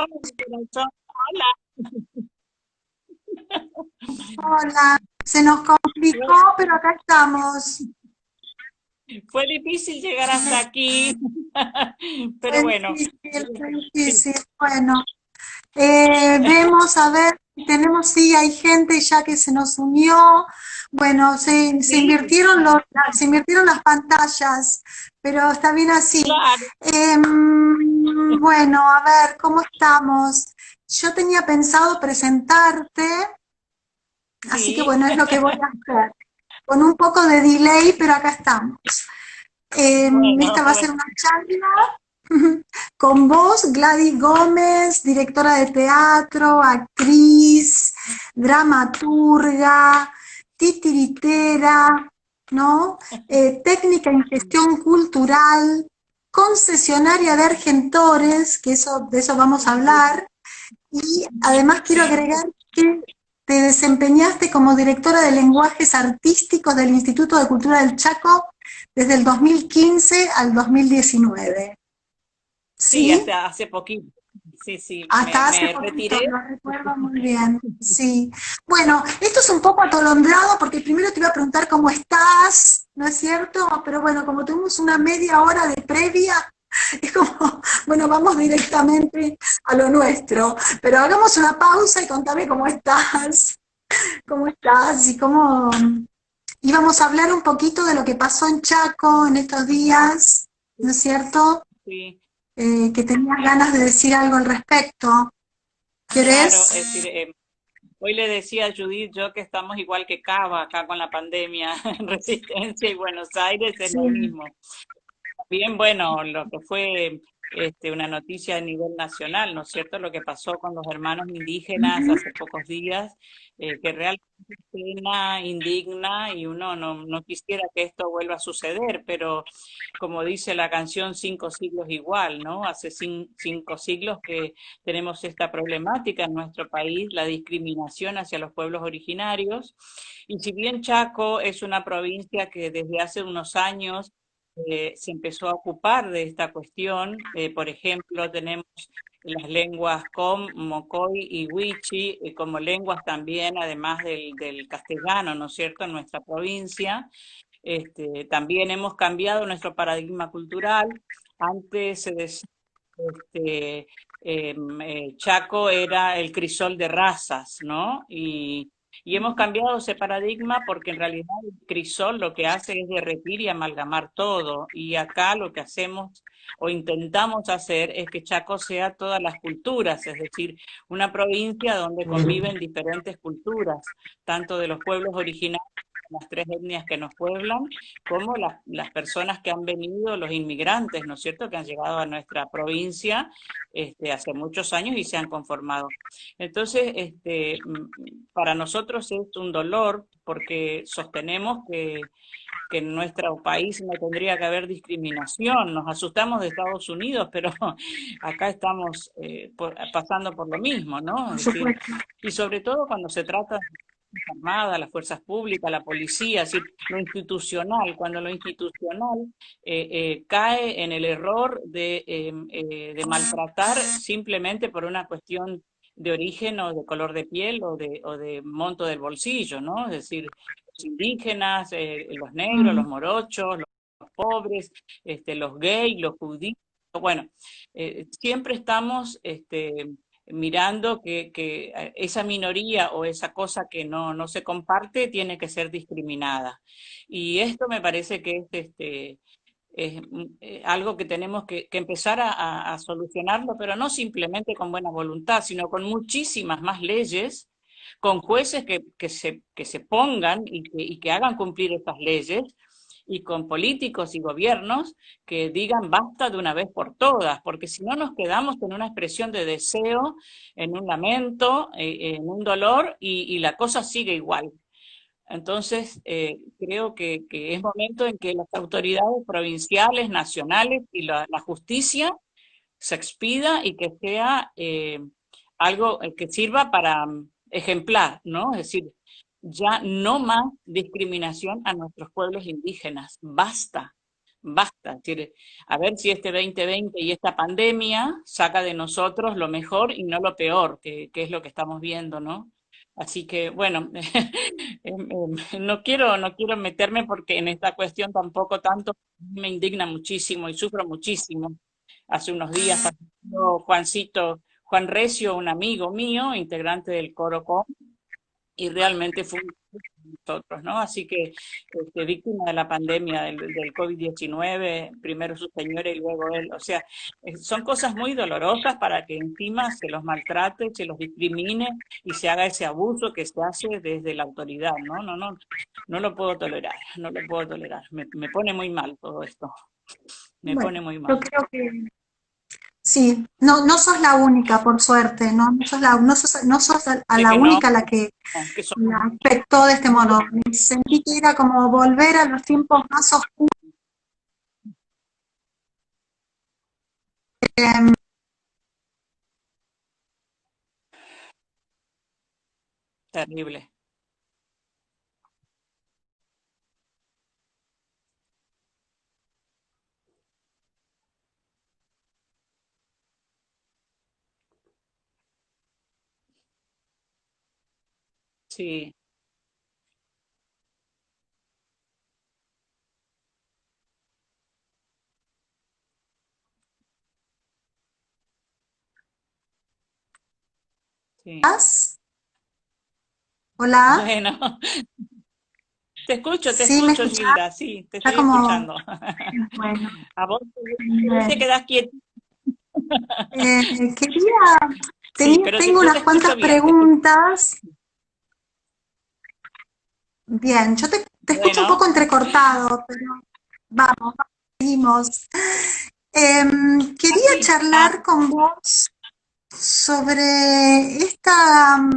Corazón, hola. Hola, se nos complicó, Fue, pero acá estamos. fue difícil llegar hasta aquí, pero Fue bueno, difícil, fue sí, difícil. Bueno, vemos a ver, tenemos, sí, hay gente ya que se nos unió. Bueno, se sí, invirtieron se invirtieron las pantallas, pero está bien así. claro, Bueno, a ver, ¿cómo estamos? Yo tenía pensado presentarte, así que sí, bueno, es lo que voy a hacer. Con un poco de delay, pero acá estamos. bueno, Esta va a ser una charla con vos, Gladys Gómez, directora de teatro, actriz, dramaturga, titiritera, ¿no? Técnica en gestión cultural, concesionaria de Argentores, que de eso vamos a hablar, y además quiero sí, agregar que te desempeñaste como directora de lenguajes artísticos del Instituto de Cultura del Chaco desde el 2015 al 2019. sí, ¿Sí? hasta hace poquito, sí, sí, Hasta hace me poquito, retiré, lo recuerdo muy bien. Sí. Bueno, esto es un poco atolondrado porque primero te iba a preguntar cómo estás, ¿no es cierto? Pero bueno, como tuvimos una media hora de previa, es como, bueno, vamos directamente a lo nuestro. Pero hagamos una pausa y contame cómo estás y cómo íbamos a hablar un poquito de lo que pasó en Chaco en estos días, ¿no es cierto? sí, Que tenías ganas de decir algo al respecto. claro, es ¿Querés? decir, hoy le decía a Judith yo que estamos igual que Cava acá con la pandemia, en Resistencia y Buenos Aires es Sí. lo mismo. Bien, bueno, lo que fue una noticia a nivel nacional, ¿no es cierto? Lo que pasó con los hermanos indígenas Ujú. hace pocos días, que realmente es pena, indigna y uno no quisiera que esto vuelva a suceder, pero como dice la canción, 5 siglos igual, ¿no? Hace 5 siglos que tenemos esta problemática en nuestro país, la discriminación hacia los pueblos originarios. Y si bien Chaco es una provincia que desde hace unos años se empezó a ocupar de esta cuestión. Por ejemplo, tenemos las lenguas Com, Mocoy y Wichi como lenguas también, además del castellano, ¿no es cierto?, en nuestra provincia. También hemos cambiado nuestro paradigma cultural. Antes se decía este, Chaco era el crisol de razas, ¿no? Y hemos cambiado ese paradigma porque en realidad el crisol lo que hace es derretir y amalgamar todo. Y acá lo que hacemos o intentamos hacer es que Chaco sea todas las culturas, es decir, una provincia donde conviven diferentes culturas, tanto de los pueblos originarios, las 3 etnias que nos pueblan, como las personas que han venido, los inmigrantes, ¿no es cierto?, que han llegado a nuestra provincia hace muchos años y se han conformado. Entonces, para nosotros es un dolor porque sostenemos que en nuestro país no tendría que haber discriminación. Nos asustamos de Estados Unidos, pero acá estamos pasando por lo mismo, ¿no? Por Es decir, supuesto. y sobre todo cuando se trata de las armadas, las fuerzas públicas, la policía, es decir, lo institucional, cuando lo institucional cae en el error de maltratar simplemente por una cuestión de origen o de color de piel o de monto del bolsillo, ¿no? Es decir, los indígenas, los negros, los Mm. morochos, los pobres, los gays, los judíos. Bueno, siempre estamos mirando que esa minoría o esa cosa que no se comparte tiene que ser discriminada. Y esto me parece que es algo que tenemos que empezar a solucionarlo, pero no simplemente con buena voluntad, sino con muchísimas más leyes, con jueces que se pongan y que hagan cumplir estas leyes, y con políticos y gobiernos que digan basta de una vez por todas, porque si no nos quedamos en una expresión de deseo, en un lamento, en un dolor, y la cosa sigue igual. Entonces, creo que es momento en que las autoridades provinciales, nacionales y la justicia se expida y que sea algo que sirva para ejemplar, ¿no? Es decir, ya no más discriminación a nuestros pueblos indígenas, basta. basta. Es decir, a ver si este 2020 y esta pandemia saca de nosotros lo mejor y no lo peor, que es lo que estamos viendo, ¿no? Así que, bueno, no quiero meterme porque en esta cuestión tampoco tanto me indigna muchísimo y sufro muchísimo. Hace unos días falleció Juan Recio, un amigo mío, integrante del Coro Com, y realmente fue un nosotros, ¿no? Así que víctima de la pandemia del COVID-19, primero su señora y luego él. O sea, son cosas muy dolorosas para que encima se los maltrate, se los discrimine y se haga ese abuso que se hace desde la autoridad, ¿no? No, no, no lo puedo tolerar, no lo puedo tolerar. Me pone muy mal todo esto, me Bueno, pone muy yo mal. creo que sí, no, no sos la única, por suerte, no, no sos a Sé la que no, única la que que son la afectó de este modo. Sentí que era como volver a los tiempos más oscuros. terribles. Sí, sí. Hola, Bueno, te sí, me escucho, escuchás, Gilda, sí, te está estoy como, escuchando. bueno, A vos te eh, quedás quieto. quería, Sí, pero tengo yo te unas escucho cuantas bien, te escucho. preguntas. Bien, yo te escucho un Bueno, poco entrecortado, pero vamos, seguimos. Quería así. Ah, charlar con vos sobre esta,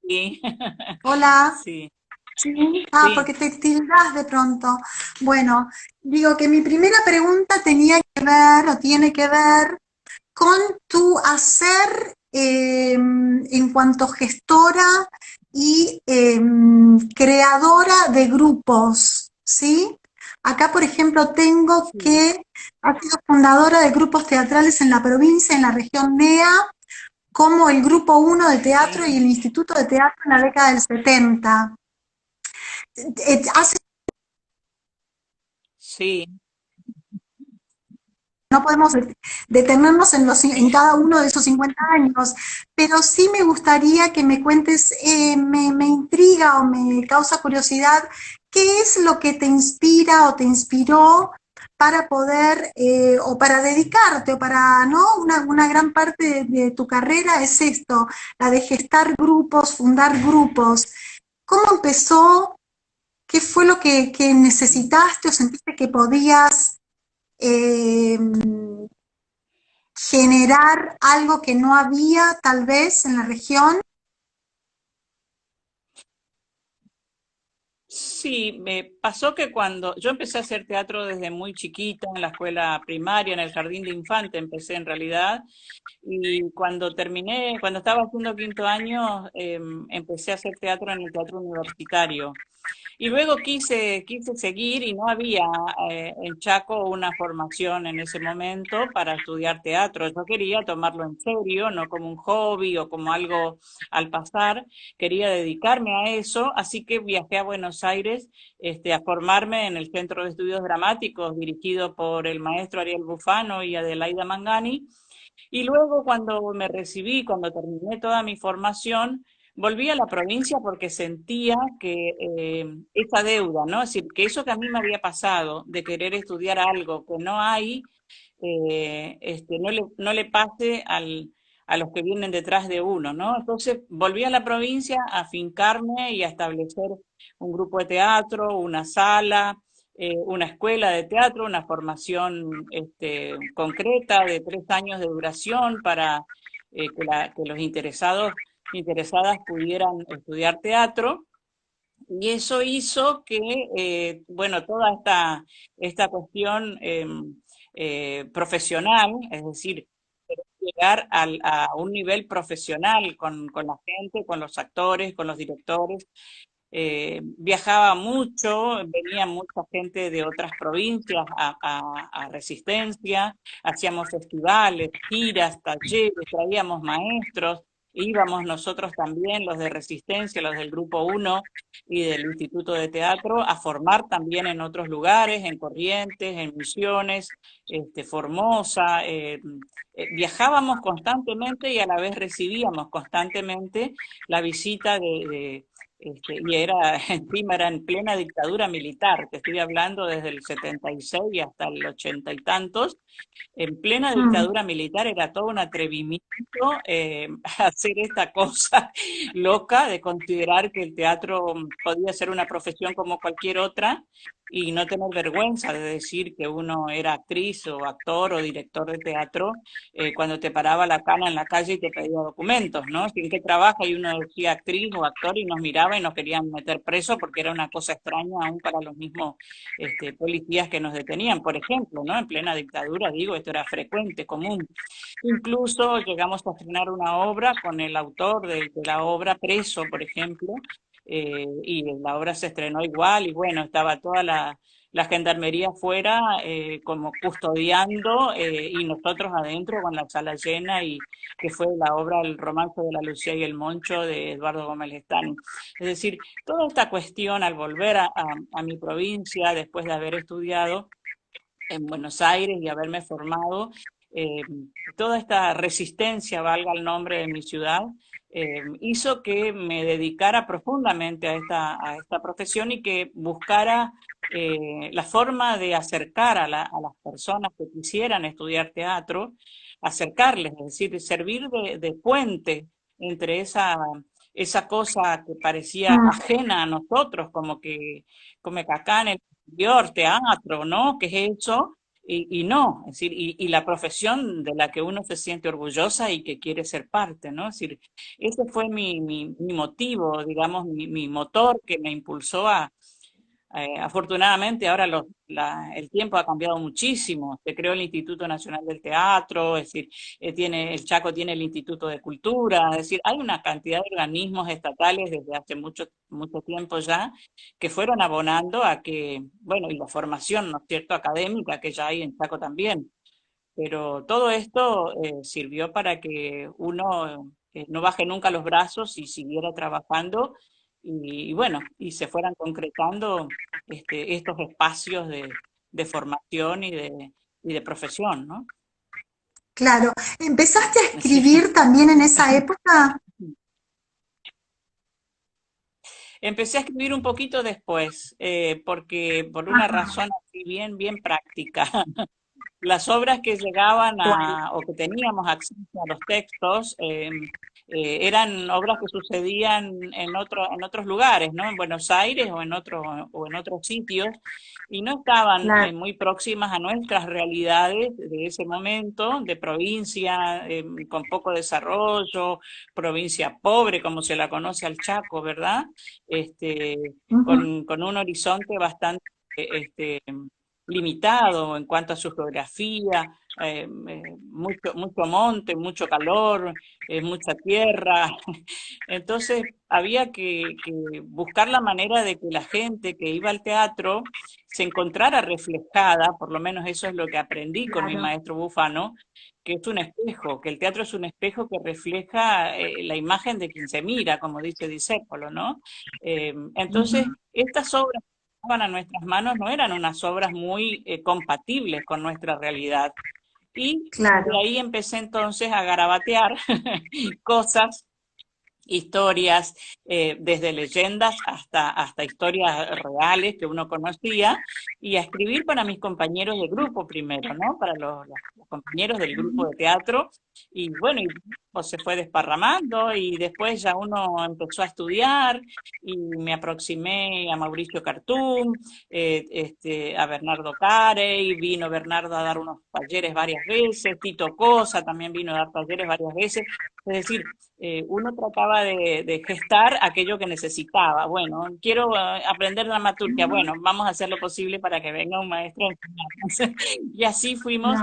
sí. hola, Sí, sí, sí, porque te tildás de pronto. Bueno, digo que mi primera pregunta tenía que ver o tiene que ver con tu hacer en cuanto gestora y creadora de grupos, ¿sí? Acá, por ejemplo, tengo sí, que has sido fundadora de grupos teatrales en la provincia, en la región NEA, como el Grupo Uno de Teatro sí, y el Instituto de Teatro en la década del 70. Hace sí, no podemos detenernos en cada uno de esos 50 años, pero sí me gustaría que me cuentes, me intriga o me causa curiosidad, ¿qué es lo que te inspira o te inspiró para poder, o para dedicarte, o para, ¿no? Una gran parte de tu carrera es esto, la de gestar grupos, fundar grupos. ¿Cómo empezó? ¿Qué fue lo que necesitaste o sentiste que podías eh, generar algo que no había tal vez en la región? sí. Me pasó que cuando yo empecé a hacer teatro desde muy chiquita, en la escuela primaria, en el jardín de infante, empecé en realidad, y cuando terminé, cuando estaba haciendo quinto año, empecé a hacer teatro en el teatro universitario. Y luego quise seguir y no había en Chaco una formación en ese momento para estudiar teatro. Yo quería tomarlo en serio, no como un hobby o como algo al pasar. Quería dedicarme a eso, así que viajé a Buenos Aires a formarme en el Centro de Estudios Dramáticos dirigido por el maestro Ariel Bufano y Adelaida Mangani. Y luego cuando me recibí, cuando terminé toda mi formación, volví a la provincia porque sentía que esa deuda, ¿no? Es decir, que eso que a mí me había pasado de querer estudiar algo que no hay, no le pase a los que vienen detrás de uno, ¿no? Entonces volví a la provincia a fincarme y a establecer un grupo de teatro, una sala, una escuela de teatro, una formación concreta de 3 años de duración para que los interesadas pudieran estudiar teatro. Y eso hizo que, bueno, toda esta cuestión profesional, es decir, llegar a un nivel profesional con la gente, con los actores, con los directores. Viajaba mucho, venía mucha gente de otras provincias a Resistencia, hacíamos festivales, giras, talleres, traíamos maestros, íbamos nosotros también, los de Resistencia, los del Grupo Uno y del Instituto de Teatro, a formar también en otros lugares, en Corrientes, en Misiones, Formosa. Viajábamos constantemente y a la vez recibíamos constantemente la visita y era, encima era en plena dictadura militar, te estoy hablando desde el 76 hasta el 80 y tantos, en plena Mm. dictadura militar era todo un atrevimiento hacer esta cosa loca de considerar que el teatro podía ser una profesión como cualquier otra y no tener vergüenza de decir que uno era actriz o actor o director de teatro cuando te paraba la cana en la calle y te pedía documentos, ¿no? ¿En qué trabaja? Y uno decía actriz o actor y nos miraba y nos querían meter preso porque era una cosa extraña aún para los mismos policías que nos detenían, por ejemplo, ¿no? En plena dictadura, digo, esto era frecuente, común. Incluso llegamos a estrenar una obra con el autor de la obra preso, por ejemplo, y la obra se estrenó igual, y bueno, estaba toda la gendarmería afuera como custodiando y nosotros adentro con la sala llena y que fue la obra El romance de la Lucía y el Moncho de Eduardo Gómez Lestani. Es decir, toda esta cuestión al volver a mi provincia después de haber estudiado en Buenos Aires y haberme formado, eh, toda esta resistencia, valga el nombre de mi ciudad, hizo que me dedicara profundamente a esta profesión y que buscara la forma de acercar a las personas que quisieran estudiar teatro, acercarles, es decir, de servir de puente entre esa cosa que parecía Mm. ajena a nosotros, como que acá en el exterior, teatro, ¿no? ¿Qué es eso? Y no, es decir, y la profesión de la que uno se siente orgullosa y que quiere ser parte, ¿no? Es decir, ese fue mi motivo, digamos, mi motor que me impulsó afortunadamente ahora el tiempo ha cambiado muchísimo. Se creó el Instituto Nacional del Teatro, es decir, el Chaco tiene el Instituto de Cultura, es decir, hay una cantidad de organismos estatales desde hace mucho, mucho tiempo ya que fueron abonando a que, bueno, y la formación, ¿no es cierto?, académica que ya hay en Chaco también. Pero todo esto sirvió para que uno no baje nunca los brazos y siguiera trabajando y bueno, y se fueran concretando estos espacios de formación y de profesión, ¿no? Claro. ¿Empezaste a Así. escribir también en esa época? Empecé a escribir un poquito después, porque por una Ajá. razón así bien, bien práctica. Las obras que llegaban ¿Cuál? o que teníamos acceso a los textos eran obras que sucedían en otros lugares, ¿no? En Buenos Aires o en otros sitios, y no estaban Claro. muy próximas a nuestras realidades de ese momento, de provincia con poco desarrollo, provincia pobre, como se la conoce al Chaco, ¿verdad? Este, Ujú. con un horizonte bastante limitado en cuanto a su geografía, mucho monte, mucho calor, mucha tierra. Entonces había que buscar la manera de que la gente que iba al teatro se encontrara reflejada, por lo menos eso es lo que aprendí con mi Claro. maestro Bufano, que es un espejo, que el teatro es un espejo que refleja la imagen de quien se mira, como dice Discépolo, ¿no? Entonces, Ujú. estas obras llegaban a nuestras manos no eran unas obras muy compatibles con nuestra realidad. Y de Claro. ahí empecé entonces a garabatear cosas, historias, desde leyendas hasta historias reales que uno conocía, y a escribir para mis compañeros de grupo primero, ¿no? Para los compañeros del grupo de teatro. Y bueno, tiempo se fue desparramando y después ya uno empezó a estudiar y me aproximé a Mauricio Cartum, a Bernardo Carey, vino Bernardo a dar unos talleres varias veces, Tito Cosa también vino a dar talleres varias veces, es decir, uno trataba de gestar aquello que necesitaba. Bueno, quiero aprender dramaturgia, bueno, vamos a hacer lo posible para que venga un maestro a enseñarnos. Y así fuimos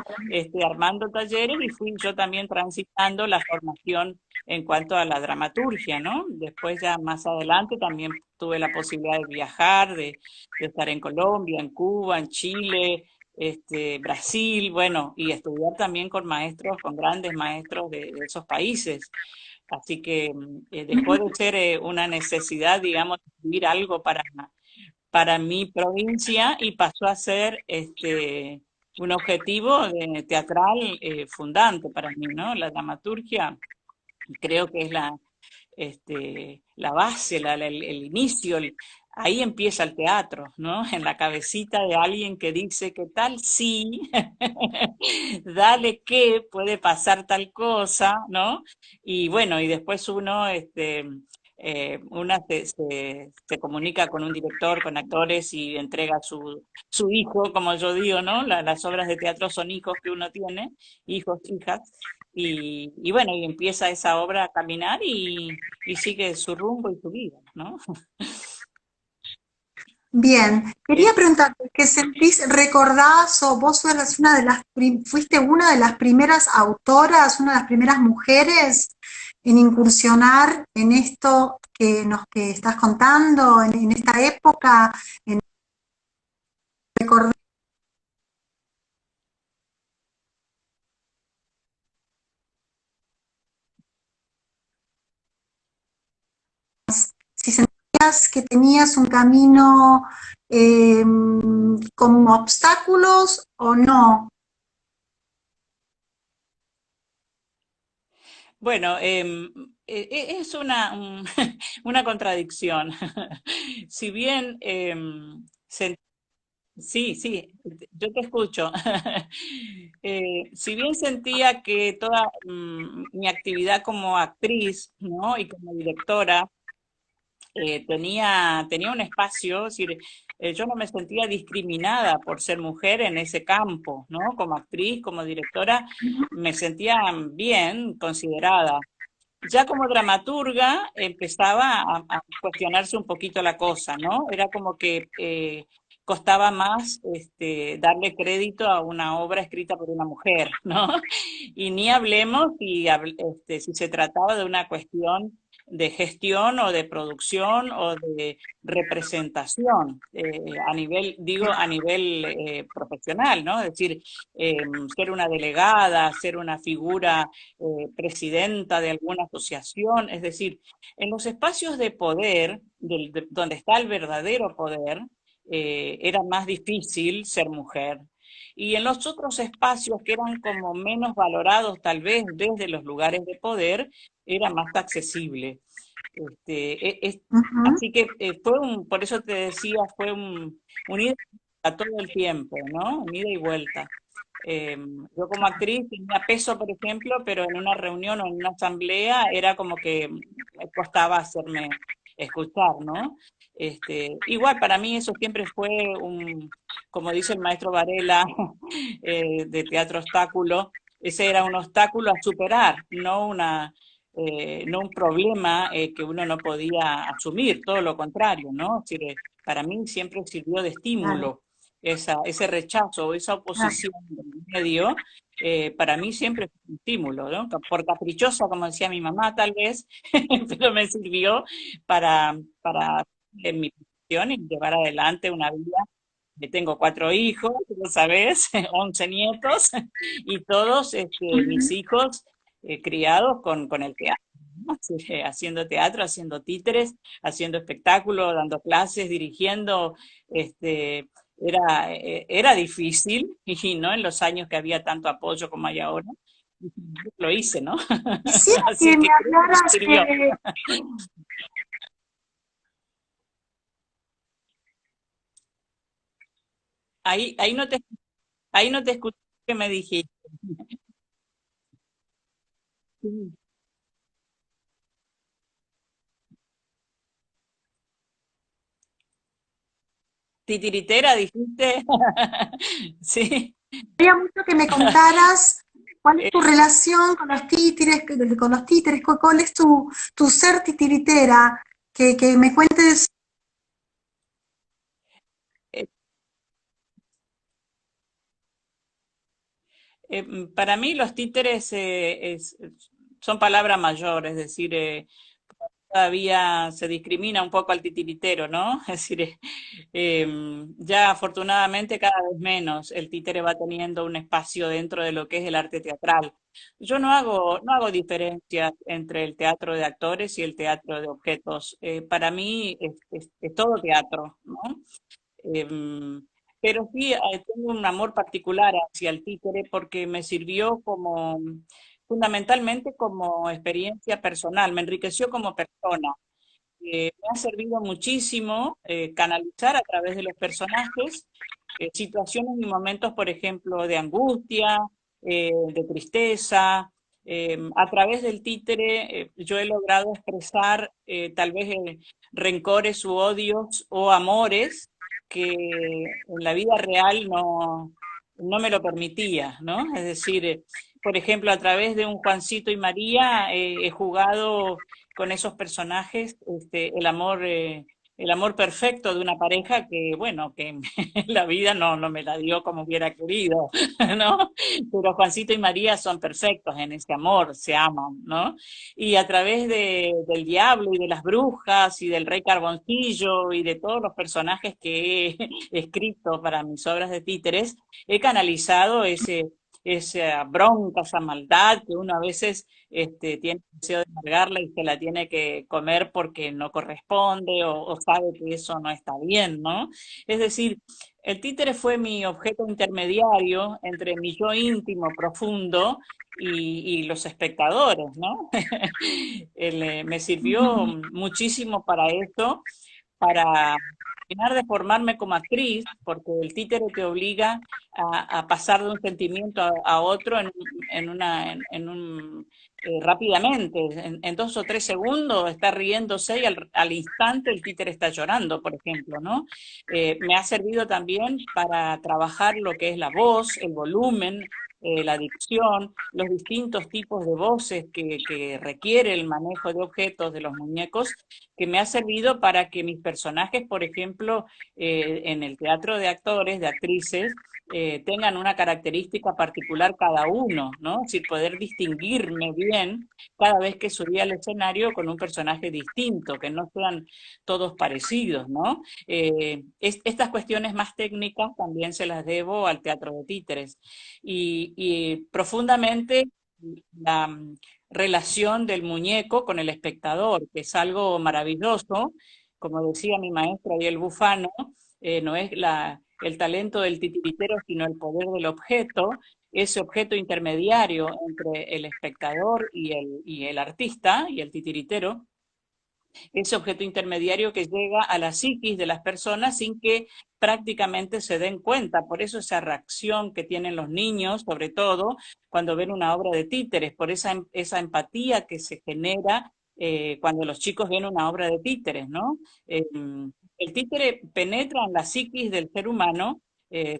armando talleres y fui yo también transitando la formación en cuanto a la dramaturgia, ¿no? Después ya más adelante también tuve la posibilidad de viajar, de estar en Colombia, en Cuba, en Chile, Brasil, bueno, y estudiar también con maestros, con grandes maestros de esos países. Así que dejó de ser una necesidad, digamos, de vivir algo para mi provincia y pasó a ser un objetivo teatral fundante para mí, ¿no? La dramaturgia creo que es la base, el inicio, ahí empieza el teatro, ¿no? En la cabecita de alguien que dice, ¿qué tal? Sí, dale que puede pasar tal cosa, ¿no? Y bueno, y después uno, una se comunica con un director, con actores y entrega su hijo, como yo digo, ¿no? Las obras de teatro son hijos que uno tiene, hijos, hijas, y bueno, y empieza esa obra a caminar y sigue su rumbo y su vida, ¿no? Bien, quería Es, preguntarte, ¿qué sentís, recordás o vos fuiste una de las primeras autoras, una de las primeras mujeres en incursionar en esto que estás contando, en esta época? ¿Recordás si sentías que tenías un camino con obstáculos o no? bueno, es una contradicción. Si bien sí, sí, yo te escucho. Si bien sentía que toda mi actividad como actriz, ¿no? Y como directora tenía un espacio, es decir, yo no me sentía discriminada por ser mujer en ese campo, ¿no? Como actriz, como directora, me sentía bien considerada. Ya como dramaturga empezaba a cuestionarse un poquito la cosa, ¿no? Era como que costaba más darle crédito a una obra escrita por una mujer, ¿no? Y ni hablemos si se trataba de una cuestión de gestión o de producción o de representación a nivel, digo, a nivel profesional, ¿no? Es decir, ser una delegada, ser una figura presidenta de alguna asociación, es decir, en los espacios de poder, donde está el verdadero poder, era más difícil ser mujer. Y en los otros espacios que eran como menos valorados tal vez desde los lugares de poder, era más accesible. Ujú. Así que por eso te decía, fue un ida y vuelta todo el tiempo, ¿no? Un ida y vuelta. Yo como actriz tenía peso, por ejemplo, pero en una reunión o en una asamblea era como que me costaba hacerme escuchar, ¿no? Igual para mí eso siempre fue como dice el maestro Varela, de teatro obstáculo, ese era un obstáculo a superar, no un problema que uno no podía asumir, todo lo contrario, ¿no? Es decir, para mí siempre sirvió de Claro, estímulo ese rechazo, esa claro, oposición del medio, para mí siempre fue un estímulo, ¿no? Por caprichosa, como decía mi mamá, tal vez, pero me sirvió para en mi profesión y llevar adelante una vida. Tengo 4 hijos, tú lo sabes, 11 nietos, y todos mis hijos criados con el teatro, ¿no? Así que haciendo teatro, haciendo títeres, haciendo espectáculos, dando clases, dirigiendo, este, era difícil, y no en los años que había tanto apoyo como hay ahora, lo hice, ¿no? quisiera que Así me que creo que me hablaras sirvió. Ahí, ahí no te escuché que me dijiste. Titiritera, dijiste. Sí. Quería mucho que me contaras cuál es Eh, tu relación con los títeres, cuál es tu ser titiritera, que me cuentes. eh, para mí los títeres son palabra mayor, es decir, todavía se discrimina un poco al titiritero, ¿no? Es decir, ya afortunadamente cada vez menos el títere va teniendo un espacio dentro de lo que es el arte teatral. Yo no hago diferencia entre el teatro de actores y el teatro de objetos. Para mí es todo teatro, ¿no? Em, pero sí, tengo un amor particular hacia el títere porque me sirvió como, fundamentalmente como experiencia personal, me enriqueció como persona. Me ha servido muchísimo canalizar a través de los personajes situaciones y momentos, por ejemplo, de angustia, de tristeza. A través del títere yo he logrado expresar tal vez rencores u odios o amores que en la vida real no me lo permitía, ¿no? Es decir, por ejemplo, a través de un Juancito y María he jugado con esos personajes el amor perfecto de una pareja que, bueno, que la vida no me la dio como hubiera querido, ¿no? Pero Juancito y María son perfectos en ese amor, se aman, ¿no? Y a través del diablo y de las brujas y del rey Carboncillo y de todos los personajes que he escrito para mis obras de títeres, he canalizado esa bronca, esa maldad que uno a veces tiene el deseo de largarla y se la tiene que comer porque no corresponde o sabe que eso no está bien, ¿no? Es decir, el títere fue mi objeto intermediario entre mi yo íntimo, profundo, y los espectadores, ¿no? Me sirvió muchísimo para eso, para terminar de formarme como actriz, porque el títere te obliga a pasar de un sentimiento a otro en un, rápidamente, en 2 o 3 segundos está riéndose y al instante el títere está llorando, por ejemplo, ¿no? Me ha servido también para trabajar lo que es la voz, el volumen, la dicción, los distintos tipos de voces que requiere el manejo de objetos de los muñecos, que me ha servido para que mis personajes, por ejemplo, en el teatro de actores, de actrices, tengan una característica particular cada uno, ¿no? Es decir, poder distinguirme bien cada vez que subía al escenario con un personaje distinto, que no sean todos parecidos, ¿no? Estas cuestiones más técnicas también se las debo al teatro de títeres. Y profundamente la relación del muñeco con el espectador, que es algo maravilloso, como decía mi maestra y el Bufano, no es el talento del titiritero, sino el poder del objeto, ese objeto intermediario entre el espectador y el artista y el titiritero, ese objeto intermediario que llega a la psiquis de las personas sin que prácticamente se den cuenta. Por eso esa reacción que tienen los niños, sobre todo cuando ven una obra de títeres, por esa empatía que se genera cuando los chicos ven una obra de títeres, ¿no? El títere penetra en la psiquis del ser humano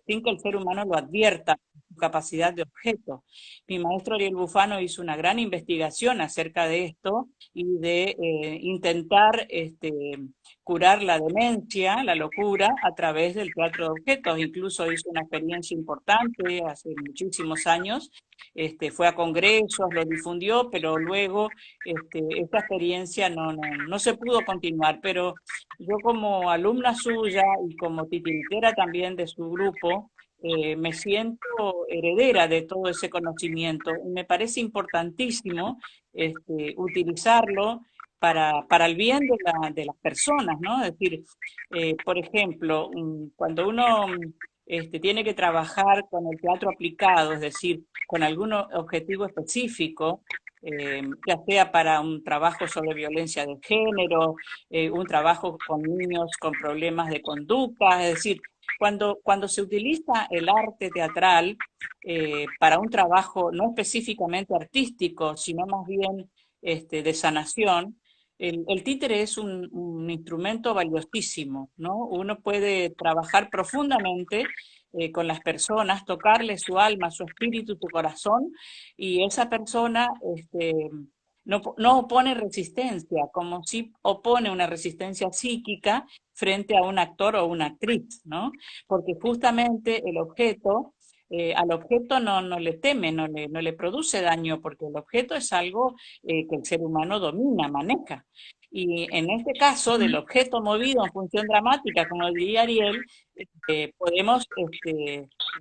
sin que el ser humano lo advierta, su capacidad de objeto. Mi maestro Ariel Bufano hizo una gran investigación acerca de esto y de intentar curar la demencia, la locura, a través del teatro de objetos. Incluso hizo una experiencia importante hace muchísimos años, fue a congresos, lo difundió, pero luego esta experiencia no se pudo continuar. Pero yo como alumna suya y como titiritera también de su grupo, me siento heredera de todo ese conocimiento y me parece importantísimo utilizarlo para el bien de las personas, ¿no? Es decir, por ejemplo, cuando uno tiene que trabajar con el teatro aplicado, es decir, con algún objetivo específico, ya sea para un trabajo sobre violencia de género, un trabajo con niños con problemas de conducta, es decir, cuando se utiliza el arte teatral para un trabajo no específicamente artístico, sino más bien de sanación, el títere es un instrumento valiosísimo, ¿no? Uno puede trabajar profundamente con las personas, tocarle su alma, su espíritu, su corazón, y esa persona no opone resistencia, como si opone una resistencia psíquica frente a un actor o una actriz, ¿no? Porque justamente al objeto no le teme, no le produce daño, porque el objeto es algo que el ser humano domina, maneja. Y en este caso, del objeto movido en función dramática, como diría Ariel, podemos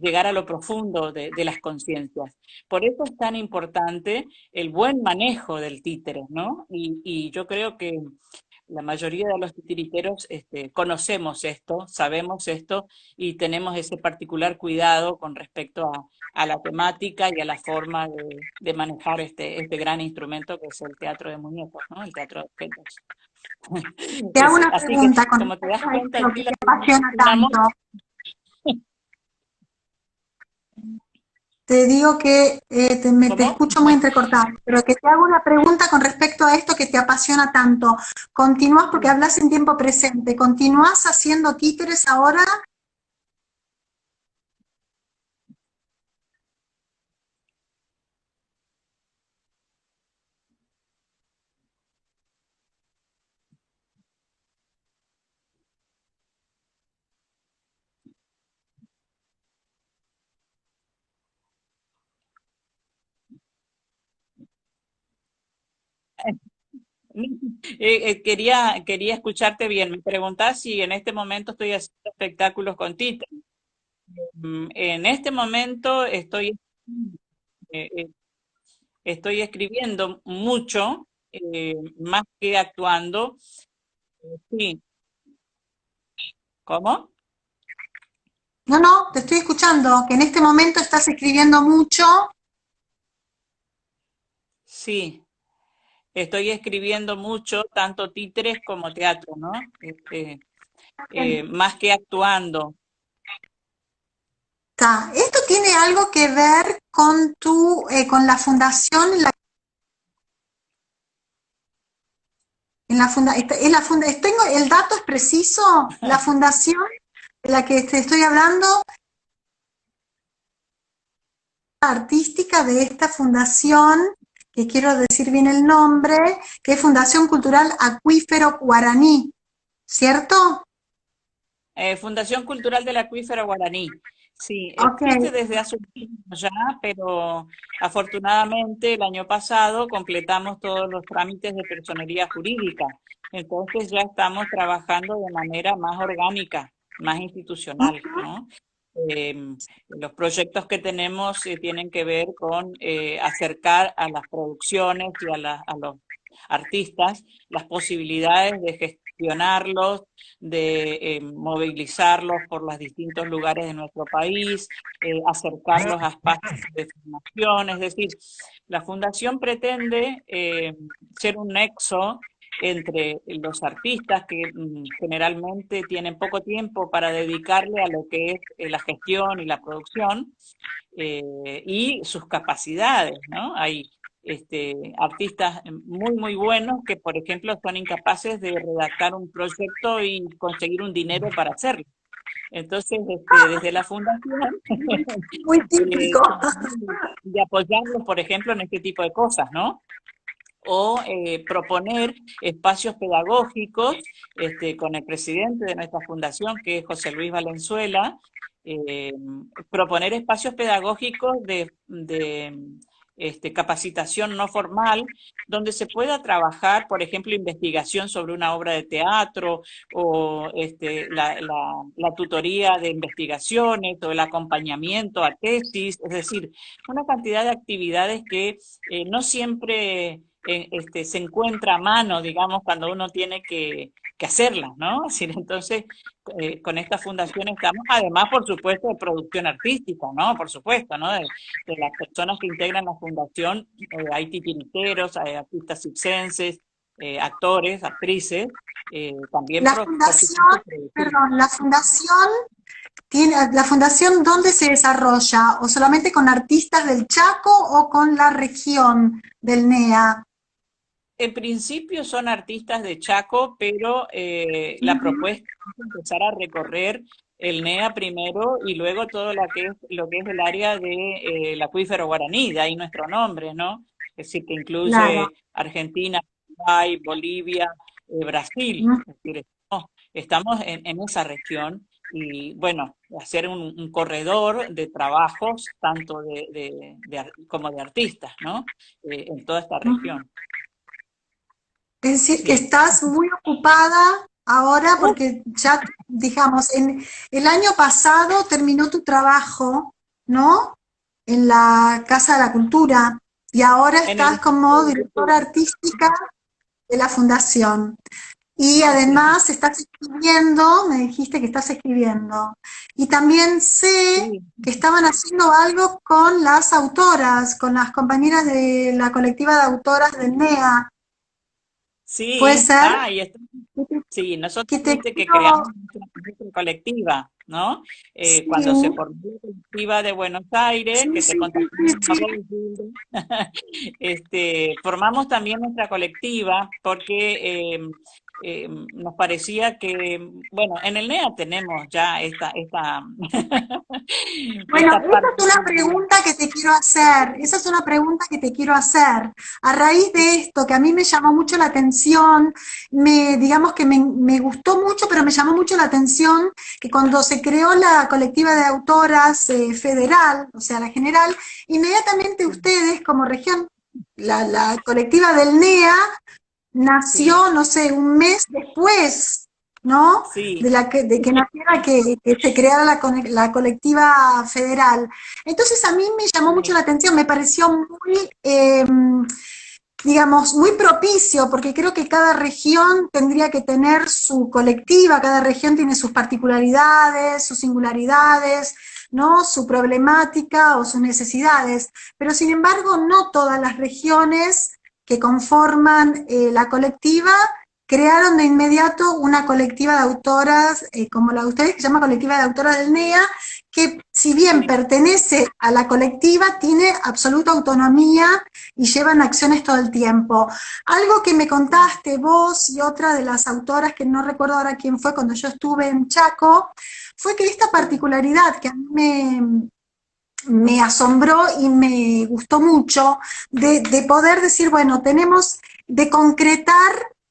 llegar a lo profundo de las conciencias. Por eso es tan importante el buen manejo del títere, ¿no? Y yo creo que la mayoría de los titiriteros conocemos esto, sabemos esto y tenemos ese particular cuidado con respecto a la temática y a la forma de manejar este gran instrumento que es el teatro de muñecos, ¿no? El teatro de objetos. Te hago una Así que, pregunta con como te das respecto a cuenta, esto que Gila, te apasiona tanto. Te digo que te ¿cómo? escucho muy entrecortado, pero que te hago una pregunta con respecto a esto que te apasiona tanto. ¿Continúas, porque hablas en tiempo presente, continúas haciendo títeres ahora? Quería escucharte bien. Me preguntás si en este momento estoy haciendo espectáculos con títeres. En este momento eh, eh, estoy escribiendo mucho, más que actuando. Sí, ¿cómo? No, no, te estoy escuchando, que en este momento estás escribiendo mucho. Sí, estoy escribiendo mucho, tanto títeres como teatro, ¿no? Más que actuando. ¿Esto tiene algo que ver con con la fundación, tengo, el dato es preciso, la fundación de la que te estoy hablando, artística de esta fundación, que quiero decir bien el nombre, que es Fundación Cultural Acuífero Guaraní, ¿cierto? Fundación Cultural del Acuífero Guaraní. Sí, Ok. existe desde hace un tiempo ya, pero afortunadamente el año pasado completamos todos los trámites de personería jurídica. Entonces ya estamos trabajando de manera más orgánica, más institucional, ¿no? Los proyectos que tenemos tienen que ver con acercar a las producciones y a los artistas las posibilidades de gestionarlos, de movilizarlos por los distintos lugares de nuestro país, acercarlos a espacios de formación, es decir, la fundación pretende ser un nexo entre los artistas que generalmente tienen poco tiempo para dedicarle a lo que es la gestión y la producción, y sus capacidades, ¿no? Hay artistas muy buenos que, por ejemplo, son incapaces de redactar un proyecto y conseguir un dinero para hacerlo. Entonces, desde la fundación, Muy típico. de apoyarlos, por ejemplo, en este tipo de cosas, ¿no? O proponer espacios pedagógicos con el presidente de nuestra fundación, que es José Luis Valenzuela, eh, proponer espacios pedagógicos de capacitación no formal, donde se pueda trabajar, por ejemplo, investigación sobre una obra de teatro o la tutoría de investigaciones o el acompañamiento a tesis, es decir, una cantidad de actividades que no siempre se encuentra a mano, digamos, cuando uno tiene que hacerlas, ¿no? Es decir, entonces, con esta fundación estamos, además, por supuesto, de producción artística, ¿no? Por supuesto, ¿no? De las personas que integran la fundación, hay titiriteros, hay artistas circenses, actores, actrices, también, La por supuesto, fundación, producimos. perdón, la fundación, ¿dónde se desarrolla? ¿O solamente con artistas del Chaco o con la región del NEA? En principio son artistas de Chaco, pero la propuesta es empezar a recorrer el NEA primero y luego todo lo que es el área de el acuífero guaraní, de ahí nuestro nombre, ¿no? Es decir, que Claro. incluye Argentina, Uruguay, Bolivia, Brasil. Es decir, estamos en esa región y bueno, hacer un corredor de trabajos, tanto como de artistas, ¿no? En toda esta Ujú. región. Es decir, que Sí. estás muy ocupada ahora Uf, porque ya, digamos, en el año pasado terminó tu trabajo, ¿no? En la Casa de la Cultura y ahora en el estás Instituto como de directora Cultura. artística de la fundación. Y Sí, además estás escribiendo, me dijiste que estás escribiendo. Y también sé sí, que estaban haciendo algo con las autoras, con las compañeras de la colectiva de autoras del NEA. ¿Puede sí. ser? Ah, y esto, sí, Que nosotros te viste que quiero, creamos nuestra colectiva, ¿no? sí, Cuando se formó la colectiva de Buenos Aires, sí, que te sí, contactamos sí, una sí, vez, Hilda, formamos también nuestra colectiva porque nos parecía que, bueno, en el NEA tenemos ya bueno, esta esa parte es una de, pregunta que te quiero hacer, esa es una pregunta que te quiero hacer. A raíz de esto, que a mí me llamó mucho la atención, digamos que me gustó mucho, pero me llamó mucho la atención que cuando se creó la colectiva de autoras federal, o sea, la general, inmediatamente ustedes como región, la colectiva del NEA, sí, nació, no sé, un mes después, ¿no? sí, De que naciera, que se creara la colectiva federal. Entonces a mí me llamó mucho sí, la atención, me pareció muy, digamos, muy propicio, porque creo que cada región tendría que tener su colectiva, cada región tiene sus particularidades, sus singularidades, ¿no? Su problemática o sus necesidades, pero sin embargo no todas las regiones que conforman la colectiva crearon de inmediato una colectiva de autoras como la de ustedes, que se llama Colectiva de Autoras del NEA, que si bien sí. pertenece a la colectiva, tiene absoluta autonomía y llevan acciones todo el tiempo. Algo que me contaste vos y otra de las autoras, que no recuerdo ahora quién fue cuando yo estuve en Chaco, fue que esta Sí. particularidad que a mí me asombró y me gustó mucho de poder decir, bueno, tenemos de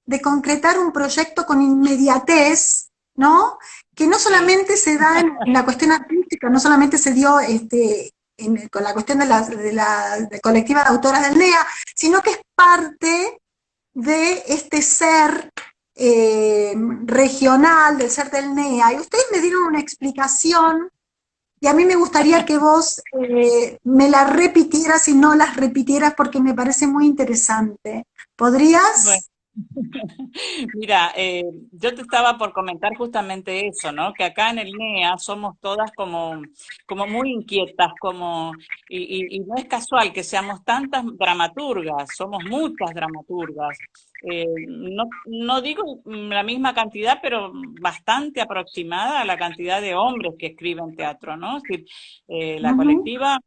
de concretar un proyecto con inmediatez, ¿no? Que no Sí, solamente se da en la cuestión artística, no solamente se dio con la cuestión de colectiva de autoras del NEA, sino que es parte de este ser regional, del ser del NEA. Y ustedes me dieron una explicación y a mí me gustaría que vos me la repitieras y no las repitieras porque me parece muy interesante. bueno. ¿Podrías? Mira, yo te estaba por comentar justamente eso, ¿no? Que acá en el NEA somos todas como muy inquietas, y no es casual que seamos tantas dramaturgas, somos muchas dramaturgas. No digo la misma cantidad, pero bastante aproximada a la cantidad de hombres que escriben teatro, ¿no? Es decir, la Ujú. colectiva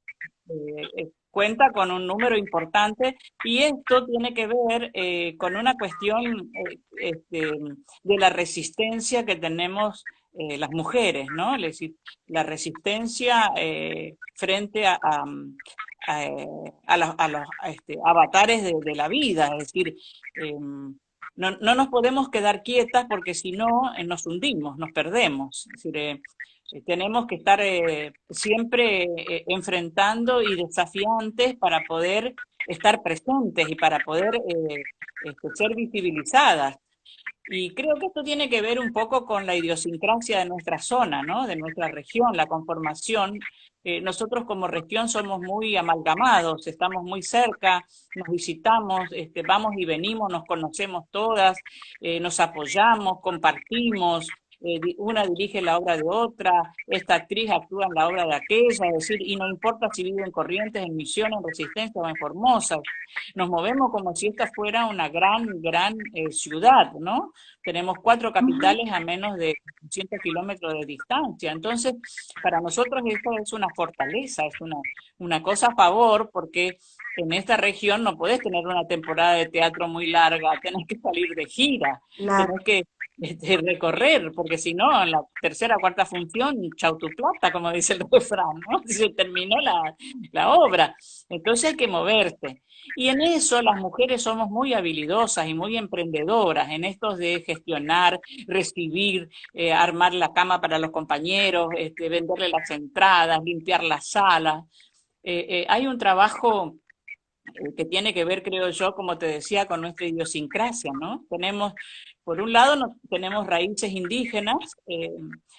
cuenta con un número importante y esto tiene que ver con una cuestión de la resistencia que tenemos las mujeres, ¿no? Es decir, la resistencia frente a los avatares de la vida, es decir, no nos podemos quedar quietas porque si no nos hundimos, nos perdemos. Es decir, tenemos que estar siempre enfrentando y desafiantes para poder estar presentes y para poder ser visibilizadas. Y creo que esto tiene que ver un poco con la idiosincrasia de nuestra zona, ¿no? De nuestra región, la conformación. Nosotros como región somos muy amalgamados, estamos muy cerca, nos visitamos, vamos y venimos, nos conocemos todas, nos apoyamos, compartimos. una dirige la obra de otra, esta actriz actúa en la obra de aquella, es decir, y no importa si vive en Corrientes, en Misiones, en Resistencia o en Formosa, nos movemos como si esta fuera una gran ciudad, ¿no? Tenemos 4 capitales a menos de 100 kilómetros de distancia, entonces para nosotros esto es una fortaleza, es una cosa a favor, porque en esta región no podés tener una temporada de teatro muy larga, tenés que salir de gira, claro, tenés que recorrer, porque si no, en la tercera o cuarta función, chau tu plata, como dice el refrán, ¿no? Se terminó la obra. Entonces hay que moverse. Y en eso las mujeres somos muy habilidosas y muy emprendedoras, en estos de gestionar, recibir, armar la cama para los compañeros, venderle las entradas, limpiar las salas. Hay un trabajo que tiene que ver, creo yo, como te decía, con nuestra idiosincrasia, ¿no? Tenemos, por un lado, tenemos raíces indígenas,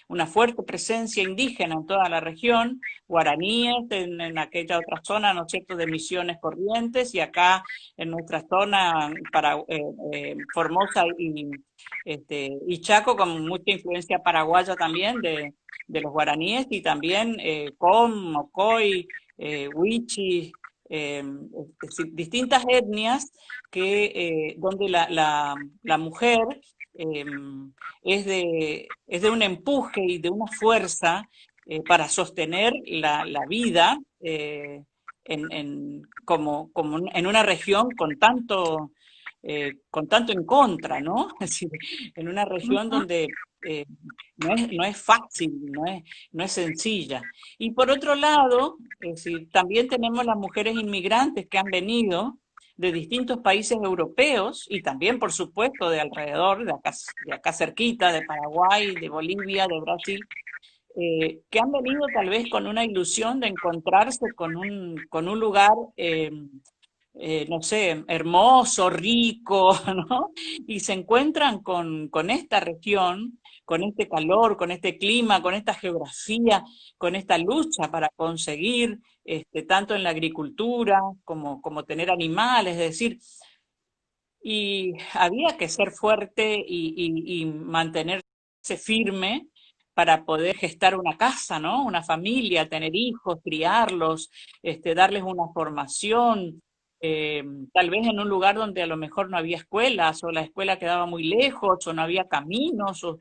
una fuerte presencia indígena en toda la región, guaraníes en aquella otra zona, ¿no es cierto?, de Misiones, Corrientes, y acá en nuestra zona, para Formosa y Chaco, con mucha influencia paraguaya también de los guaraníes, y también Com, Mocoy, Huichis, eh, distintas etnias donde la mujer eh, es de un empuje y de una fuerza para sostener la vida como en una región con tanto en contra, ¿no? Es decir, en una región donde eh, no es fácil, no es sencilla. Y por otro lado, es decir, también tenemos las mujeres inmigrantes que han venido de distintos países europeos y también, por supuesto, de alrededor, de acá cerquita, de Paraguay, de Bolivia, de Brasil, que han venido tal vez con una ilusión de encontrarse con un lugar no sé, hermoso, rico, ¿no? Y se encuentran con esta región, con este calor, con este clima, con esta geografía, con esta lucha para conseguir, tanto en la agricultura como tener animales, es decir, y había que ser fuerte y mantenerse firme para poder gestar una casa, ¿no? Una familia, tener hijos, criarlos, darles una formación, tal vez en un lugar donde a lo mejor no había escuelas, o la escuela quedaba muy lejos, o no había caminos, o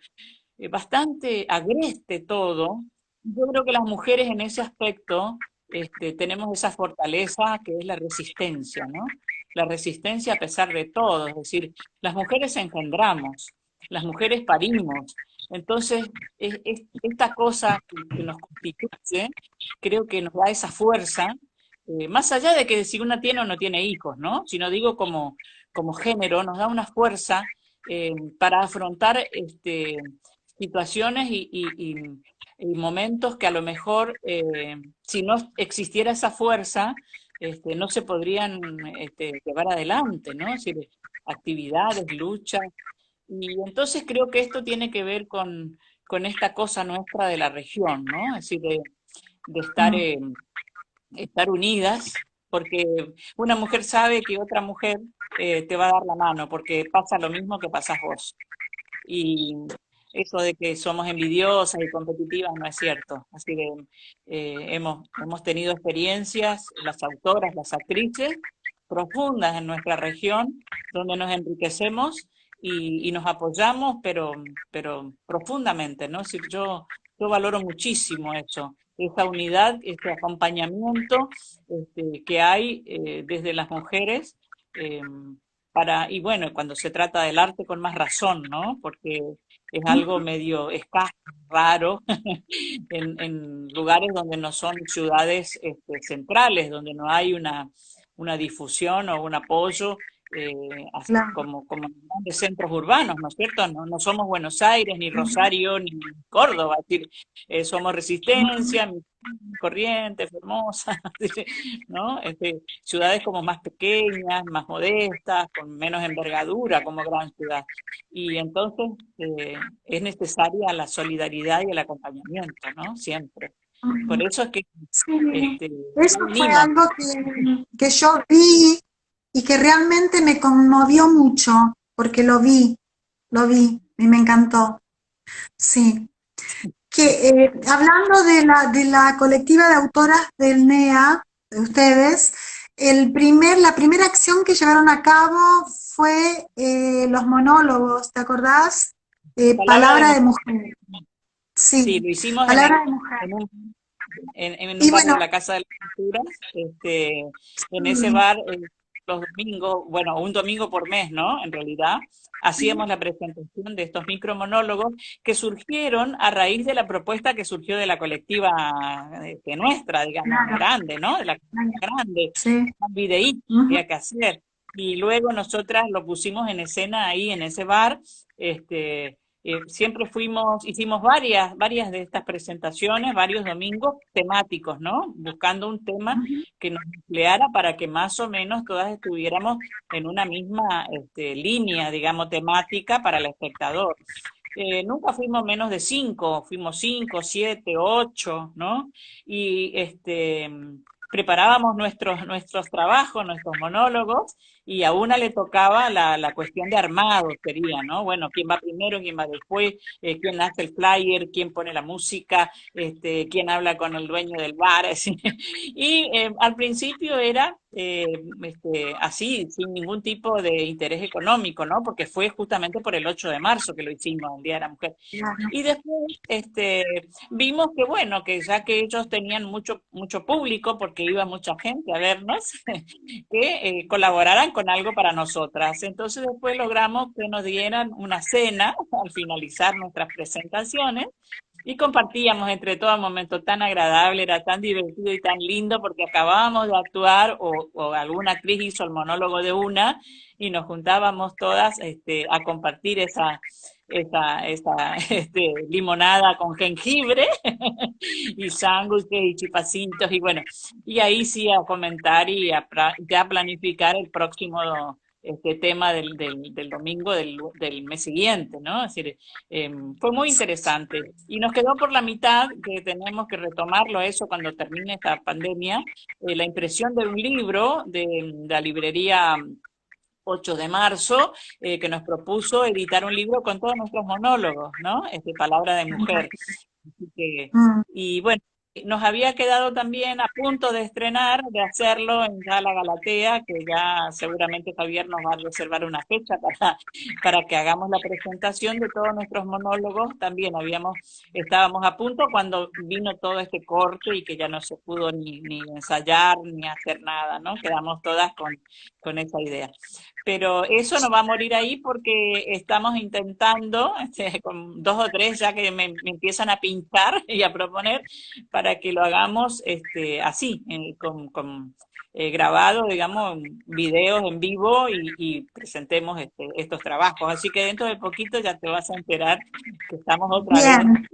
bastante agreste todo. Yo creo que las mujeres en ese aspecto tenemos esa fortaleza que es la resistencia, ¿no? La resistencia a pesar de todo, es decir, las mujeres engendramos, las mujeres parimos. Entonces, esta cosa que nos constituye, creo que nos da esa fuerza, más allá de que si una tiene o no tiene hijos, ¿no? Sino digo como género, nos da una fuerza para afrontar situaciones y momentos que a lo mejor, si no existiera esa fuerza, no se podrían llevar adelante, ¿no? Es decir, actividades, luchas. Y entonces creo que esto tiene que ver con esta cosa nuestra de la región, ¿no? Es decir, de estar unidas, porque una mujer sabe que otra mujer te va a dar la mano, porque pasa lo mismo que pasas vos. Y eso de que somos envidiosas y competitivas no es cierto. Así que hemos tenido experiencias, las autoras, las actrices, profundas en nuestra región, donde nos enriquecemos y nos apoyamos, pero profundamente, ¿no? Es decir, yo valoro muchísimo eso, esa unidad, este acompañamiento que hay desde las mujeres. eh, y bueno, cuando se trata del arte con más razón, ¿no? Porque es algo medio escaso, raro, en lugares donde no son ciudades centrales, donde no hay una difusión o un apoyo claro. como en grandes centros urbanos, ¿no es cierto? No somos Buenos Aires, ni Rosario, ni Córdoba, es decir, somos Resistencia, Corrientes, Formosa, ¿no? Ciudades como más pequeñas, más modestas, con menos envergadura como gran ciudad. Y entonces es necesaria la solidaridad y el acompañamiento, ¿no? Siempre. Por eso es que Sí, este, eso yo fue animo. algo que yo vi y que realmente me conmovió mucho, porque lo vi y me encantó. Sí. Que hablando de la colectiva de autoras del NEA, de ustedes, la primera acción que llevaron a cabo fue los monólogos, ¿te acordás? Palabra de Palabra de mujer. mujer, Sí, sí, lo hicimos palabra de mujer. en un, en Y un bar de bueno, la Casa de las Culturas. En ese sí, bar, los domingos, bueno, un domingo por mes, ¿no? En realidad, hacíamos la presentación de estos micromonólogos que surgieron a raíz de la propuesta que surgió de la colectiva nuestra, digamos, claro, grande, ¿no? De la claro, grande, sí. un videíto que Ujú. había que hacer. Y luego nosotras lo pusimos en escena ahí en ese bar. Siempre hicimos varias de estas presentaciones, varios domingos temáticos, ¿no? Buscando un tema que nos empleara para que más o menos todas estuviéramos en una misma línea, digamos, temática para el espectador. Nunca fuimos menos de cinco, fuimos cinco, siete, ocho, ¿no? Y preparábamos nuestros trabajos, nuestros monólogos, y a una le tocaba la cuestión de armado, sería, ¿no? Bueno, quién va primero, quién va después, quién hace el flyer, quién pone la música, quién habla con el dueño del bar, así. Y al principio era así, sin ningún tipo de interés económico, ¿no? Porque fue justamente por el 8 de marzo que lo hicimos, el Día de la Mujer. Claro. Y después vimos que, bueno, que ya que ellos tenían mucho público, porque iba mucha gente a vernos, que colaboraran con algo para nosotras. Entonces después logramos que nos dieran una cena al finalizar nuestras presentaciones y compartíamos entre todo un momento tan agradable, era tan divertido y tan lindo porque acabábamos de actuar o alguna actriz hizo el monólogo de una y nos juntábamos todas a compartir esa limonada con jengibre y sándwiches y chipacitos y bueno, y ahí sí a comentar y ya planificar el próximo tema del domingo del mes siguiente, ¿no? Es decir, fue muy interesante y nos quedó por la mitad que tenemos que retomarlo eso cuando termine esta pandemia, la impresión de un libro de la librería 8 de marzo, que nos propuso editar un libro con todos nuestros monólogos, ¿no? Palabra de mujer. Así que, Mm. y bueno, nos había quedado también a punto de estrenar, de hacerlo en Sala Galatea, que ya seguramente Javier nos va a reservar una fecha para que hagamos la presentación de todos nuestros monólogos. También estábamos a punto cuando vino todo este corte y que ya no se pudo ni ensayar ni hacer nada, ¿no? Quedamos todas con esa idea. Pero eso no va a morir ahí porque estamos intentando, con dos o tres ya que me empiezan a pinchar y a proponer, para que lo hagamos así, grabado, digamos, videos en vivo y presentemos estos trabajos. Así que dentro de poquito ya te vas a enterar que estamos otra vez Bien,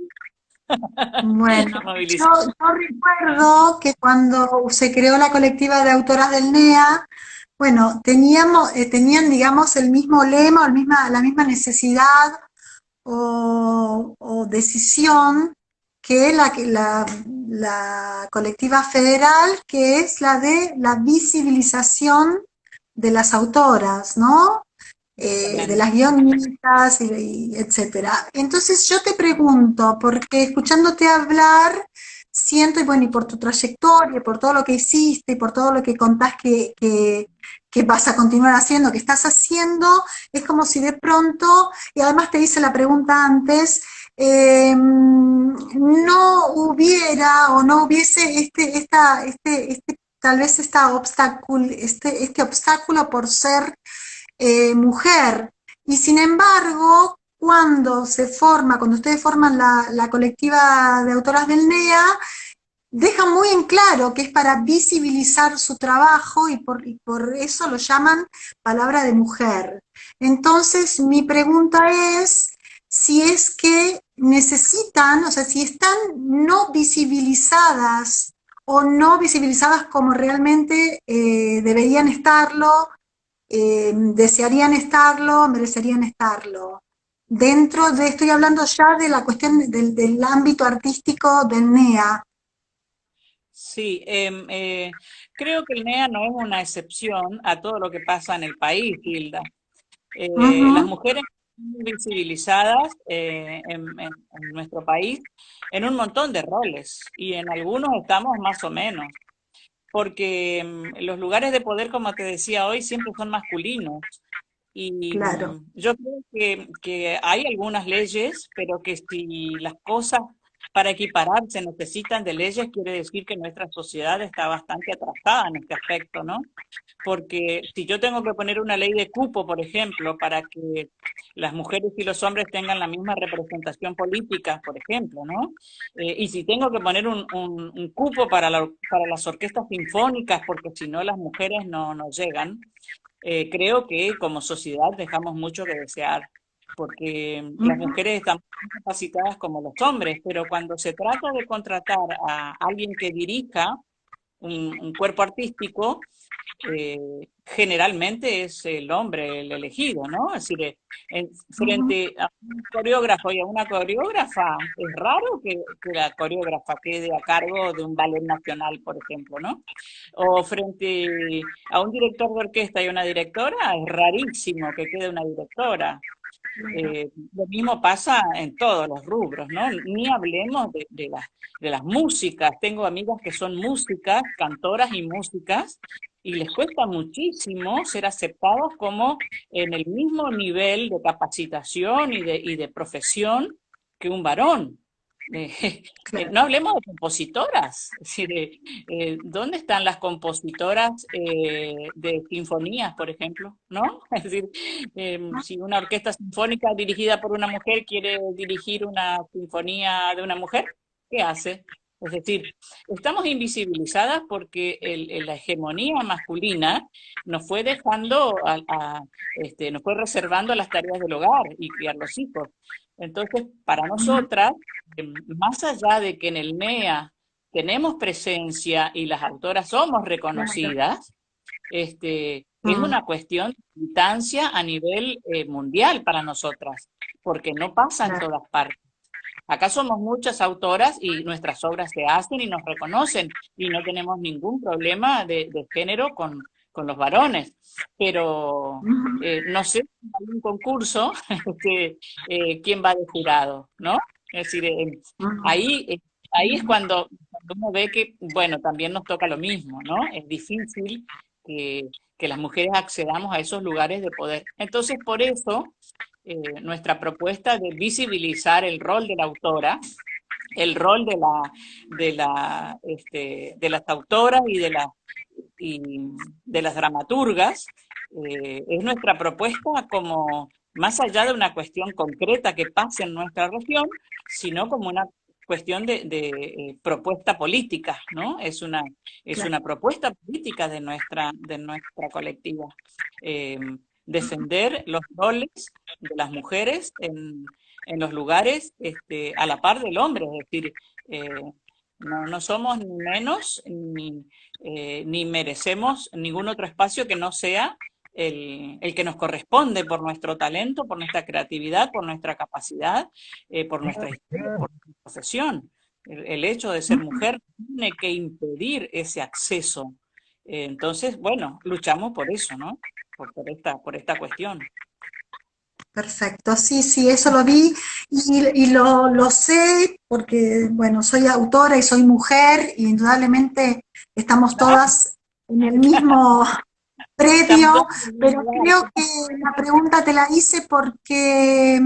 bueno, movilizados. yo recuerdo que cuando se creó la colectiva de autoras del NEA, bueno, tenían, digamos, el mismo lema, la misma necesidad o decisión la colectiva federal, que es la de la visibilización de las autoras, ¿no? De Exactamente. las guionistas y etcétera. Entonces yo te pregunto, porque escuchándote hablar, siento, y bueno, y por tu trayectoria, y por todo lo que hiciste, y por todo lo que contás que vas a continuar haciendo, que estás haciendo, es como si de pronto, y además te hice la pregunta antes, no hubiera o no hubiese tal vez este obstáculo por ser mujer. Y sin embargo, cuando ustedes forman la colectiva de autoras del NEA, dejan muy en claro que es para visibilizar su trabajo y por eso lo llaman palabra de mujer. Entonces, mi pregunta es si es que necesitan, o sea, si están no visibilizadas o no visibilizadas como realmente deberían estarlo, desearían estarlo, merecerían estarlo. Estoy hablando ya de la cuestión del ámbito artístico del NEA. Sí, creo que el NEA no es una excepción a todo lo que pasa en el país, Hilda. Las Ujú, mujeres visibilizadas en nuestro país en un montón de roles y en algunos estamos más o menos, porque los lugares de poder, como te decía hoy, siempre son masculinos. Y Claro, yo creo que hay algunas leyes, pero que si las cosas para equipararse necesitan de leyes, quiere decir que nuestra sociedad está bastante atrasada en este aspecto, ¿no? Porque si yo tengo que poner una ley de cupo, por ejemplo, para que las mujeres y los hombres tengan la misma representación política, por ejemplo, ¿no? Y si tengo que poner un cupo para, para las orquestas sinfónicas, porque si no las mujeres no llegan, creo que como sociedad dejamos mucho que desear, porque las ujú, mujeres están tan capacitadas como los hombres, pero cuando se trata de contratar a alguien que dirija un cuerpo artístico, generalmente es el hombre el elegido, ¿no? Es decir, ujú, frente a un coreógrafo y a una coreógrafa, es raro que la coreógrafa quede a cargo de un ballet nacional, por ejemplo, ¿no? O frente a un director de orquesta y una directora, es rarísimo que quede una directora. Lo mismo pasa en todos los rubros, ¿no? Ni hablemos de las músicas. Tengo amigas que son músicas, cantoras y músicas, y les cuesta muchísimo ser aceptados como en el mismo nivel de capacitación y de profesión que un varón. claro. No hablemos de compositoras, es decir, ¿dónde están las compositoras de sinfonías, por ejemplo? ¿No? Es decir, si una orquesta sinfónica dirigida por una mujer quiere dirigir una sinfonía de una mujer, ¿qué hace? Es decir, estamos invisibilizadas porque la hegemonía masculina nos fue dejando, nos fue reservando las tareas del hogar y criar los hijos. Entonces, para Ujú, nosotras, más allá de que en el NEA tenemos presencia y las autoras somos claro. reconocidas, es Mm, una cuestión de instancia a nivel mundial para nosotras, porque no pasa en claro, todas partes. Acá somos muchas autoras y nuestras obras se hacen y nos reconocen y no tenemos ningún problema de género con los varones. Pero ujú, no sé si hay un concurso, quién va de jurado, ¿no? Es decir, ujú, ahí, ahí es cuando uno ve que, bueno, también nos toca lo mismo, ¿no? Es difícil que las mujeres accedamos a esos lugares de poder. Entonces, por eso nuestra propuesta de visibilizar el rol de la autora, el rol de las autoras y de las dramaturgas, es nuestra propuesta como más allá de una cuestión concreta que pase en nuestra región, sino como una cuestión de propuesta política, ¿no? Es claro. una propuesta política de nuestra colectiva. Eh, Defender los roles de las mujeres en los lugares a la par del hombre, es decir, no somos ni menos ni merecemos ningún otro espacio que no sea el que nos corresponde por nuestro talento, por nuestra creatividad, por nuestra capacidad, por nuestra historia, por nuestra profesión. El hecho de ser Ujú. mujer tiene que impedir ese acceso. Entonces, bueno, luchamos por eso, ¿no? Por esta cuestión. Perfecto, sí, sí, eso lo vi y lo sé porque, bueno, soy autora y soy mujer y indudablemente estamos Ah, todas en el mismo estamos todos predio, en el mismo pero lugar. creo que la pregunta te la hice porque,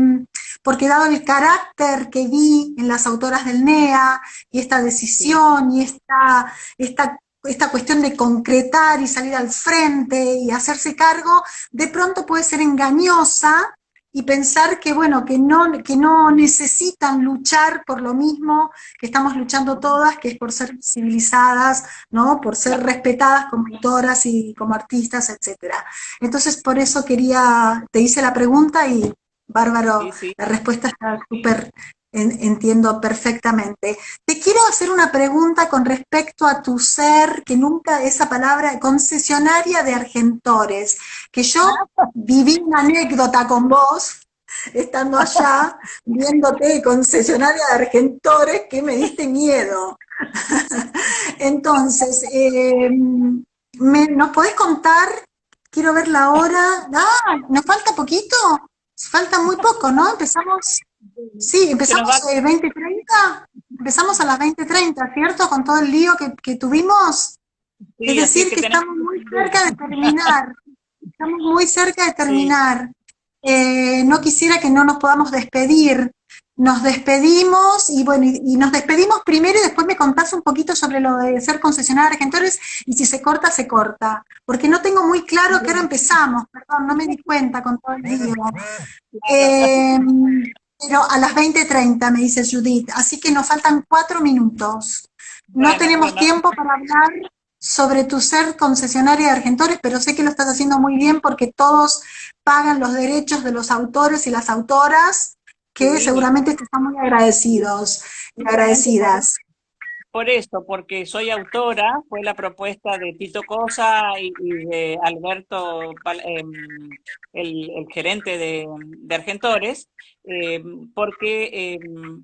porque dado el carácter que vi en las autoras del NEA y esta Sí. decisión y esta cuestión de concretar y salir al frente y hacerse cargo, de pronto puede ser engañosa y pensar que, bueno, que no necesitan luchar por lo mismo que estamos luchando todas, que es por ser civilizadas, ¿no? Por ser Claro. respetadas como autoras y como artistas, etcétera. Entonces, por eso te hice la pregunta y bárbaro, Sí, sí. la respuesta está súper, entiendo perfectamente. Te quiero hacer una pregunta con respecto a tu ser, que nunca esa palabra, concesionaria de Argentores, que yo viví una anécdota con vos, estando allá, viéndote concesionaria de Argentores, que me diste miedo. Entonces, ¿nos podés contar? Quiero ver la hora. Ah, ¿nos falta poquito? falta muy poco, ¿no? Empezamos, sí, Se nos va. empezamos 20:30, empezamos a las 20:30, ¿cierto? Con todo el lío que tuvimos. Es Sí, así decir, que que tenemos estamos que muy salir. cerca de terminar. Estamos muy cerca de Sí, terminar. No quisiera que no nos podamos despedir. Nos despedimos y bueno, y nos despedimos primero y después me contás un poquito sobre lo de ser concesionaria de Argentores y si se corta, se corta. Porque no tengo muy claro qué hora bueno, empezamos, perdón, no me di cuenta con todo el lío. claro. Eh, pero a las 20:30 me dice Judith, así que nos faltan 4 minutos. No Bueno, tenemos bueno, tiempo para hablar sobre tu ser concesionaria de Argentores, pero sé que lo estás haciendo muy bien porque todos pagan los derechos de los autores y las autoras, que sí, seguramente te están muy agradecidos y justamente agradecidas. por esto, porque soy autora, fue la propuesta de Tito Cosa y de Alberto, el gerente de Argentores, porque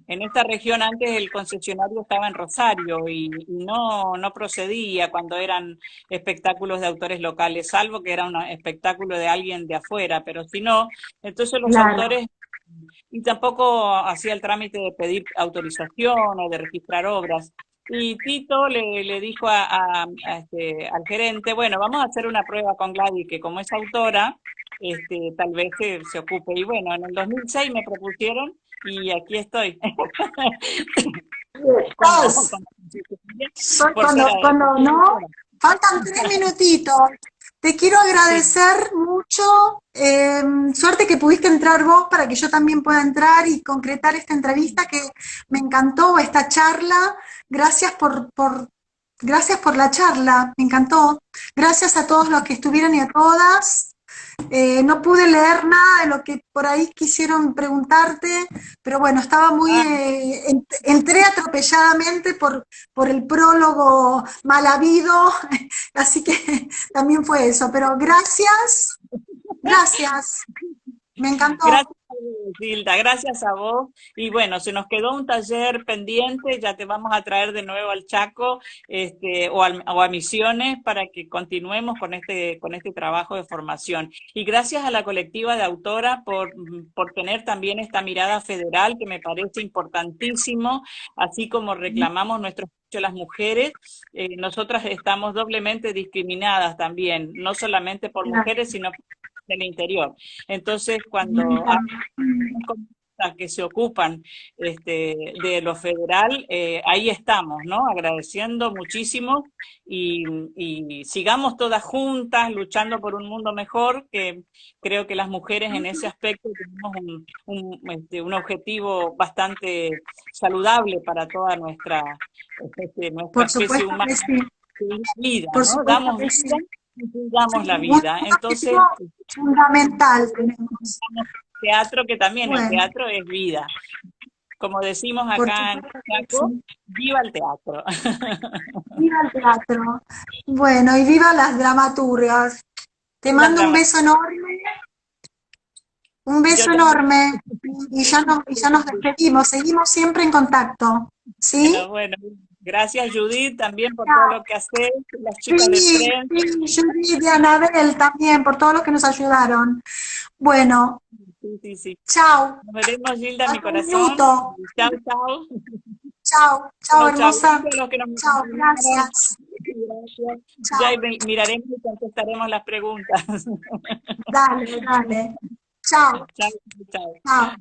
en esta región antes el concesionario estaba en Rosario y no procedía cuando eran espectáculos de autores locales, salvo que era un espectáculo de alguien de afuera, pero si no, entonces los Claro, autores y tampoco hacía el trámite de pedir autorización o de registrar obras. Y Tito le dijo al gerente, bueno, vamos a hacer una prueba con Gladys, que como es autora, tal vez se ocupe. Y bueno, en el 2006 me propusieron y aquí estoy, estás. como Soy por ser, cuando por ser no, autora. faltan 3 minutitos. Te quiero Sí. agradecer mucho. Suerte que pudiste entrar vos para que yo también pueda entrar y concretar esta entrevista que me encantó, esta charla. Gracias gracias por la charla, me encantó. Gracias a todos los que estuvieron y a todas. No pude leer nada de lo que por ahí quisieron preguntarte, pero bueno, estaba muy, Ah, entré atropelladamente por el prólogo mal habido, así que también fue eso, pero gracias, gracias, me encantó. gracias, Gilda, gracias a vos. Y bueno, se nos quedó un taller pendiente, ya te vamos a traer de nuevo al Chaco, o a Misiones para que continuemos con este trabajo de formación. Y gracias a la colectiva de autora por tener también esta mirada federal que me parece importantísimo, así como reclamamos nuestros derechos las mujeres, nosotras estamos doblemente discriminadas también, no solamente por mujeres, sino por del interior. Entonces, cuando hay comunistas que se ocupan de lo federal, ahí estamos, ¿no? Agradeciendo muchísimo y, y sigamos todas juntas luchando por un mundo mejor, que creo que las mujeres en ese aspecto tenemos un objetivo bastante saludable para toda nuestra Por especie supuesto humana, que sí, que es la vida, por ¿no? supuesto Damos que vida sí. y Sí, damos la un vida. objetivo Entonces, fundamental tenemos. teatro, que también el Bueno, teatro es vida. Como decimos por acá en supuesto que Chaco, sí. viva el teatro. Viva el teatro. Bueno, y viva las dramaturgas. Te Las mando dramas. un Yo beso también. enorme, y ya nos despedimos, seguimos siempre en contacto, Bueno, ¿sí? bueno. Gracias, Judith, también por todo Chao. lo que haces, las chicas de Sí, prensa. sí, Judith y Anabel también, por todo lo que nos ayudaron. Bueno, Sí, sí, sí. chao, Nos veremos, Gilda, mi hasta un corazón. minuto. Chao, chao. Chao, chao, Chao, chao. hermosa. Gracias a los que nos Chao, acompañaron. gracias. Gracias. Ya Chao, miraremos y contestaremos las preguntas. dale, dale. Chao, Chao, chao. chao.